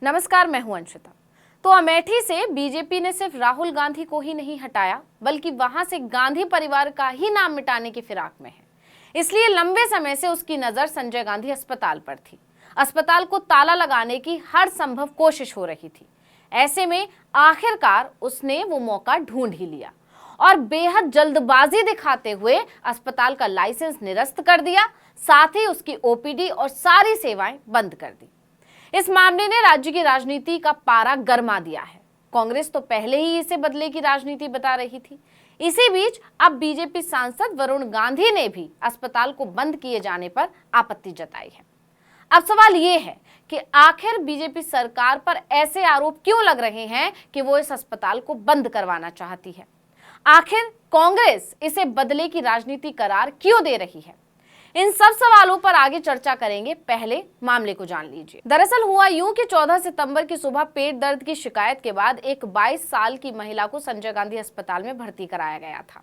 नमस्कार, मैं हूं अंशिता। तो अमेठी से बीजेपी ने सिर्फ राहुल गांधी को ही नहीं हटाया, बल्कि वहां से गांधी परिवार का ही नाम मिटाने की फिराक में है। इसलिए लंबे समय से उसकी नजर संजय गांधी अस्पताल पर थी। अस्पताल को ताला लगाने की हर संभव कोशिश हो रही थी। ऐसे में आखिरकार उसने वो मौका ढूंढ ही लिया और बेहद जल्दबाजी दिखाते हुए अस्पताल का लाइसेंस निरस्त कर दिया, साथ ही उसकी ओपीडी और सारी सेवाएं बंद कर दी। इस मामले ने राज्य की राजनीति का पारा गरमा दिया है। कांग्रेस तो पहले ही इसे बदले की राजनीति बता रही थी। इसी बीच अब बीजेपी सांसद वरुण गांधी ने भी अस्पताल को बंद किए जाने पर आपत्ति जताई है। अब सवाल ये है कि आखिर बीजेपी सरकार पर ऐसे आरोप क्यों लग रहे हैं कि वो इस अस्पताल को बंद करवाना चाहती है। आखिर कांग्रेस इसे बदले की राजनीति करार क्यों दे रही है। इन सब सवालों पर आगे चर्चा करेंगे, पहले मामले को जान लीजिए। दरअसल हुआ यूं कि 14 सितंबर की सुबह पेट दर्द की शिकायत के बाद एक 22 साल की महिला को संजय गांधी अस्पताल में भर्ती कराया गया था,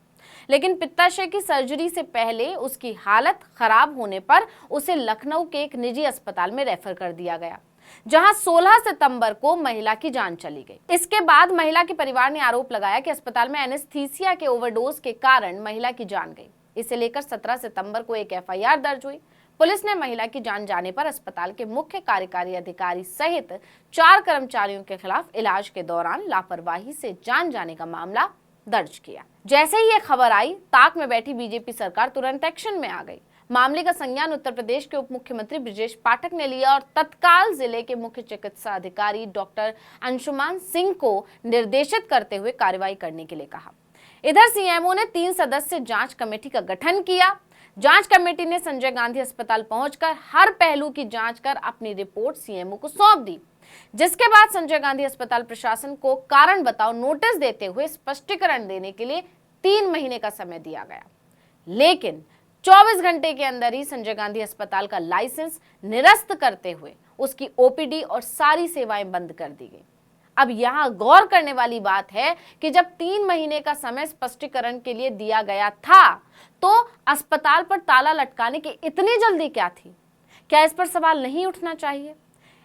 लेकिन पित्ताशय की सर्जरी से पहले उसकी हालत खराब होने पर उसे लखनऊ के एक निजी अस्पताल में रेफर कर दिया गया, जहां 16 सितंबर को महिला की जान चली गई। इसके बाद महिला के परिवार ने आरोप लगाया कि अस्पताल में एनेस्थीसिया के ओवरडोज के कारण महिला की जान गई। इसे लेकर 17 सितंबर को एक एफआईआर दर्ज हुई। पुलिस ने महिला की जान जाने पर अस्पताल के मुख्य कार्यकारी अधिकारी सहित 4 कर्मचारियों के खिलाफ इलाज के दौरान लापरवाही से जान जाने का मामला दर्ज किया। जैसे ही ये खबर आई, ताक में बैठी बीजेपी सरकार तुरंत एक्शन में आ गई। मामले का संज्ञान उत्तर प्रदेश के उप मुख्यमंत्री ब्रजेश पाठक ने लिया और तत्काल जिले के मुख्य चिकित्सा अधिकारी डॉक्टर अंशुमान सिंह को निर्देशित करते हुए कार्रवाई करने के लिए कहा। इधर सीएमओ ने 3 सदस्य जांच कमेटी का गठन किया। जांच कमेटी ने संजय गांधी अस्पताल पहुंचकर हर पहलू की जांच कर अपनी रिपोर्ट सीएमओ को सौंप दी, जिसके बाद संजय गांधी अस्पताल प्रशासन को कारण बताओ नोटिस देते हुए स्पष्टीकरण देने के लिए 3 महीने का समय दिया गया। लेकिन 24 घंटे के अंदर ही संजय गांधी अस्पताल का लाइसेंस निरस्त करते हुए उसकी ओपीडी और सारी सेवाएं बंद कर दी गई। अब यहाँ गौर करने वाली बात है कि जब 3 महीने का समय स्पष्टीकरण के लिए दिया गया था, तो अस्पताल पर ताला लटकाने की इतनी जल्दी क्या थी? क्या इस पर सवाल नहीं उठना चाहिए?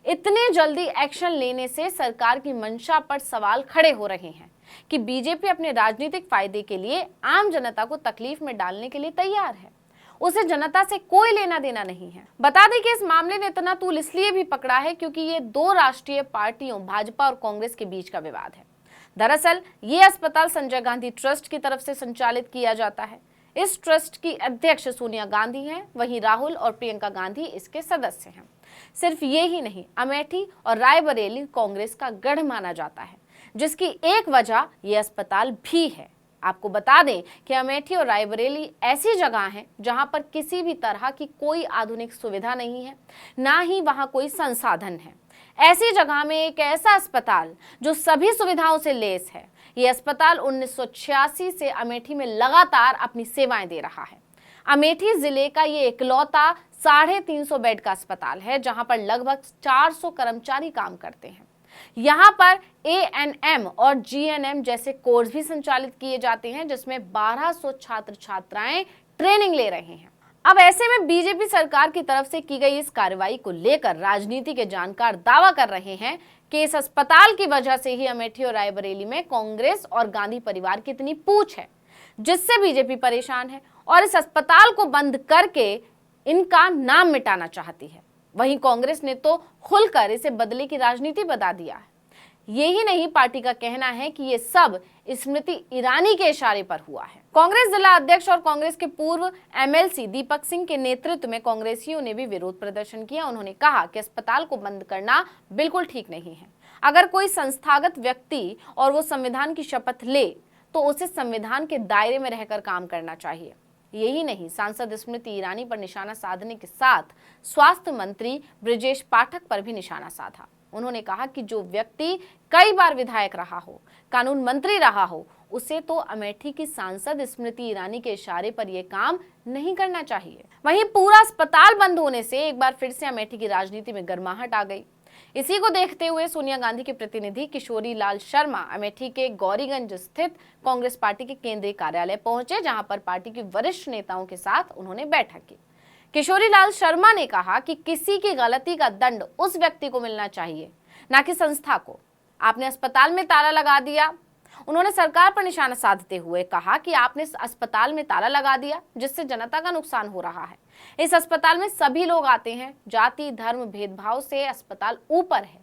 इतनी जल्दी एक्शन लेने से सरकार की मंशा पर सवाल खड़े हो रहे हैं कि बीजेपी अपने राजनीतिक फायदे के लिए आम जनता को तकलीफ में डालने के लिए तैयार है। उसे जनता से कोई लेना देना नहीं है। बता दें कि इस मामले ने इतना तूल इसलिए भी पकड़ा है क्योंकि ये 2 राष्ट्रीय पार्टियों भाजपा और कांग्रेस के बीच का विवाद है। दरअसल ये अस्पताल संजय गांधी ट्रस्ट की तरफ से संचालित किया जाता है। इस ट्रस्ट की अध्यक्ष सोनिया गांधी हैं, वहीं राहुल और प्रियंका गांधी इसके सदस्य हैं। सिर्फ ये ही नहीं, अमेठी और रायबरेली कांग्रेस का गढ़ माना जाता है, जिसकी एक वजह ये अस्पताल भी है। आपको बता दें कि अमेठी और रायबरेली ऐसी जगह हैं जहां पर किसी भी तरह की कोई आधुनिक सुविधा नहीं है, ना ही वहां कोई संसाधन है। ऐसी जगह में एक ऐसा अस्पताल जो सभी सुविधाओं से लैस है। ये अस्पताल 1986 से अमेठी में लगातार अपनी सेवाएं दे रहा है। अमेठी जिले का ये इकलौता 350 बेड का अस्पताल है, जहां पर लगभग 400 कर्मचारी काम करते हैं। यहाँ पर एएनएम और जीएनएम जैसे कोर्स भी संचालित किए जाते हैं, जिसमें 1200 छात्र छात्राएं ट्रेनिंग ले रहे हैं। अब ऐसे में बीजेपी सरकार की तरफ से की गई इस कार्रवाई को लेकर राजनीति के जानकार दावा कर रहे हैं कि इस अस्पताल की वजह से ही अमेठी और रायबरेली में कांग्रेस और गांधी परिवार की इतनी पूछ है, जिससे बीजेपी परेशान है और इस अस्पताल को बंद करके इनका नाम मिटाना चाहती है। वहीं कांग्रेस ने तो खुलकर इसे बदले की राजनीति बता दिया है। यही नहीं, पार्टी का कहना है कि ये सब स्मृति ईरानी के इशारे पर हुआ है। कांग्रेस जिला अध्यक्ष और कांग्रेस के पूर्व एमएलसी दीपक सिंह के नेतृत्व में कांग्रेसियों ने भी विरोध प्रदर्शन किया। उन्होंने कहा कि अस्पताल को बंद करना बिल्कुल ठीक नहीं है। अगर कोई संस्थागत व्यक्ति और वो संविधान की शपथ ले तो उसे संविधान के दायरे में रहकर काम करना चाहिए। यही नहीं, सांसद स्मृति ईरानी पर निशाना साधने के साथ स्वास्थ्य मंत्री ब्रजेश पाठक पर भी निशाना साधा। उन्होंने कहा कि जो व्यक्ति कई बार विधायक रहा हो, कानून मंत्री रहा हो, उसे तो अमेठी की सांसद स्मृति ईरानी के इशारे पर यह काम नहीं करना चाहिए। वहीं पूरा अस्पताल बंद होने से एक बार फिर से अमेठी की राजनीति में गर्माहट आ गई। इसी को देखते हुए सोनिया गांधी के प्रतिनिधि किशोरी लाल शर्मा अमेठी के गौरीगंज स्थित कांग्रेस पार्टी के केंद्रीय कार्यालय पहुंचे, जहां पर पार्टी के वरिष्ठ नेताओं के साथ उन्होंने बैठक की। किशोरी लाल शर्मा ने कहा कि किसी की गलती का दंड उस व्यक्ति को मिलना चाहिए ना कि संस्था को। आपने अस्पताल में ताला लगा दिया। उन्होंने सरकार पर निशाना साधते हुए कहा कि आपने अस्पताल में ताला लगा दिया जिससे जनता का नुकसान हो रहा है। इस अस्पताल में सभी लोग आते हैं। जाति धर्म भेदभाव से अस्पताल ऊपर है।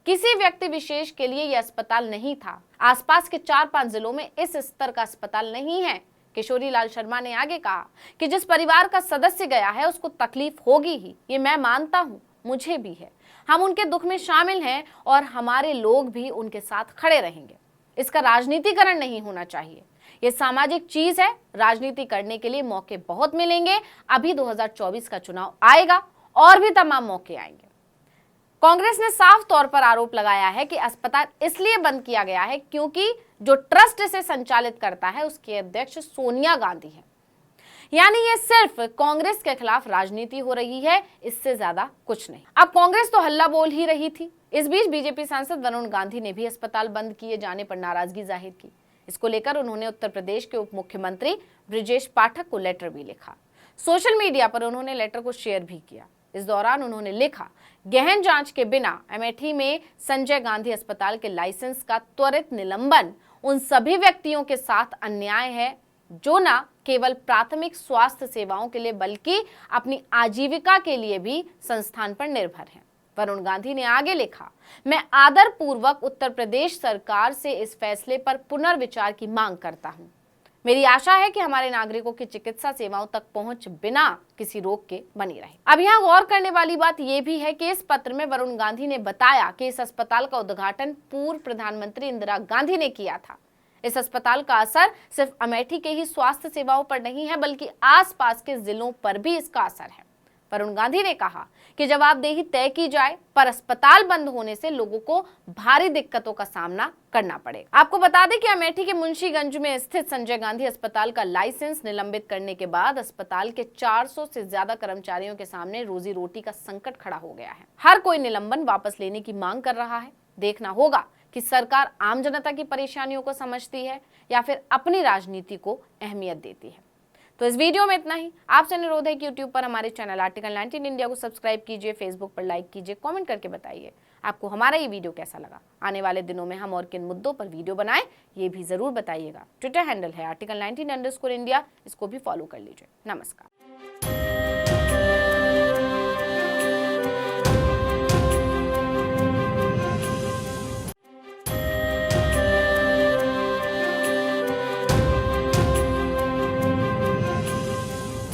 किसी व्यक्ति विशेष के लिए यह अस्पताल नहीं था। आसपास के 4-5 जिलों में इस स्तर का अस्पताल नहीं है। किशोरी लाल शर्मा ने आगे कहा कि जिस परिवार का सदस्य गया है उसको तकलीफ होगी ही, ये मैं मानता हूँ, मुझे भी है। हम उनके दुख में शामिल हैं और हमारे लोग भी उनके साथ खड़े रहेंगे। इसका राजनीतिकरण नहीं होना चाहिए। ये सामाजिक चीज है। राजनीति करने के लिए मौके बहुत मिलेंगे। अभी 2024 का चुनाव आएगा और भी तमाम मौके आएंगे। कांग्रेस ने साफ तौर पर आरोप लगाया है कि अस्पताल इसलिए बंद किया गया है क्योंकि जो ट्रस्ट इसे संचालित करता है उसकी अध्यक्ष सोनिया गांधी है। यानी ये सिर्फ कांग्रेस के खिलाफ राजनीति हो रही है, इससे ज्यादा कुछ नहीं। अब कांग्रेस तो हल्ला बोल ही रही थी। इस बीच बीजेपी सांसद वरुण गांधी ने भी अस्पताल बंद किए जाने पर नाराजगी जाहिर की। इसको लेकर उन्होंने उत्तर प्रदेश के उप मुख्यमंत्री ब्रजेश पाठक को लेटर भी लिखा। सोशल मीडिया पर उन्होंने लेटर को शेयर भी किया। इस दौरान उन्होंने लिखा, गहन जांच के बिना अमेठी में संजय गांधी अस्पताल के लाइसेंस का त्वरित निलंबन उन सभी व्यक्तियों के साथ अन्याय है जो न केवल प्राथमिक स्वास्थ्य सेवाओं के लिए बल्कि अपनी आजीविका के लिए भी संस्थान पर निर्भर हैं। वरुण गांधी ने आगे लिखा, मैं आदरपूर्वक उत्तर प्रदेश सरकार से इस फैसले पर पुनर्विचार की मांग करता हूं। मेरी आशा है कि हमारे नागरिकों की चिकित्सा सेवाओं तक पहुंच बिना किसी रोक के बनी रहे। अब यहाँ गौर करने वाली बात यह भी है कि इस पत्र में वरुण गांधी ने बताया कि इस अस्पताल का उद्घाटन पूर्व प्रधानमंत्री इंदिरा गांधी ने किया था। इस अस्पताल का असर सिर्फ अमेठी के ही स्वास्थ्य सेवाओं पर नहीं है बल्कि आसपास के जिलों पर भी इसका असर है। वरुण गांधी ने कहा कि जवाबदेही तय की जाए, पर अस्पताल बंद होने से लोगों को भारी दिक्कतों का सामना करना पड़ेगा। आपको बता दें कि अमेठी के मुंशीगंज में स्थित संजय गांधी अस्पताल का लाइसेंस निलंबित करने के बाद अस्पताल के 400 से ज्यादा कर्मचारियों के सामने रोजी रोटी का संकट खड़ा हो गया है। हर कोई निलंबन वापस लेने की मांग कर रहा है। देखना होगा कि सरकार आम जनता की परेशानियों को समझती है या फिर अपनी राजनीति को अहमियत देती है। तो इस वीडियो में इतना ही। आपसे अनुरोध है कि YouTube पर हमारे चैनल आर्टिकल 19 इंडिया को सब्सक्राइब कीजिए, फेसबुक पर लाइक कीजिए, कमेंट करके बताइए आपको हमारा ये वीडियो कैसा लगा। आने वाले दिनों में हम और किन मुद्दों पर वीडियो बनाएं ये भी जरूर बताइएगा। ट्विटर हैंडल है article19_India, इसको भी फॉलो कर लीजिए। नमस्कार।